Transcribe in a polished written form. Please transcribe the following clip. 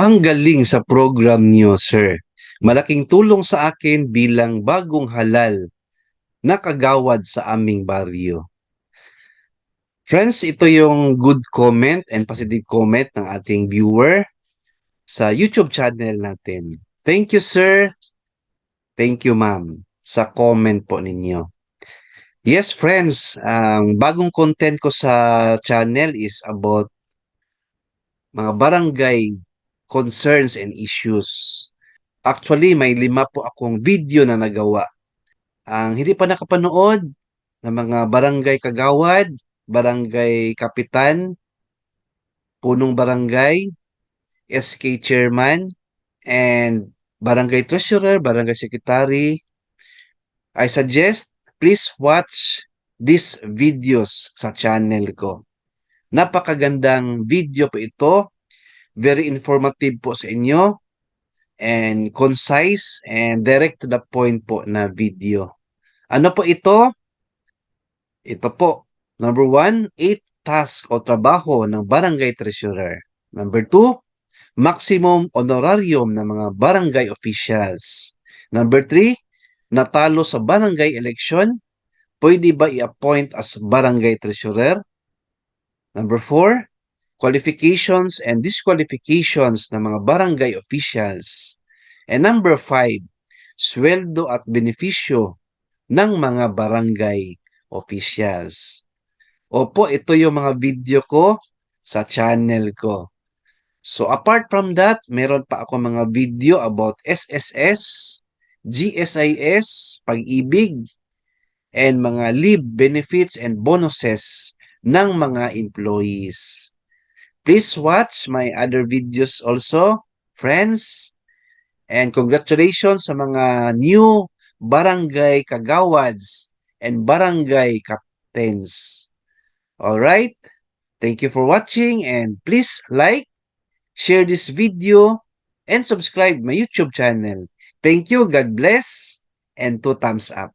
Ang galing sa program niyo, sir. Malaking tulong sa akin bilang bagong halal na kagawad sa aming baryo. Friends, ito yung good comment and positive comment ng ating viewer sa YouTube channel natin. Thank you, sir. Thank you, ma'am, sa comment po ninyo. Yes, friends, ang bagong content ko sa channel is about mga barangay concerns and issues. Actually, may 5 po akong video na nagawa. Ang hindi pa nakapanood ng mga barangay kagawad, barangay kapitan, punong barangay, SK chairman, and barangay treasurer, barangay secretary, I suggest please watch these videos sa channel ko. Napakagandang video po ito, very informative po sa inyo, and concise and direct to the point po na video. Ano po ito? Ito po. Number 1, 8 task o trabaho ng barangay treasurer. Number 2, maximum honorarium ng mga barangay officials. Number 3, natalo sa barangay election, pwede ba i-appoint as barangay treasurer? Number 4, qualifications and disqualifications ng mga barangay officials. And number 5, sweldo at benepisyo ng mga barangay officials. Opo, ito yung mga video ko sa channel ko. So apart from that, meron pa ako mga video about SSS, GSIS, pag-ibig, and mga leave benefits and bonuses ng mga employees. Please watch my other videos also, friends. And congratulations sa mga new barangay kagawads and barangay captains. Alright? Thank you for watching and please like, share this video, and subscribe my YouTube channel. Thank you, God bless, and 2 thumbs up.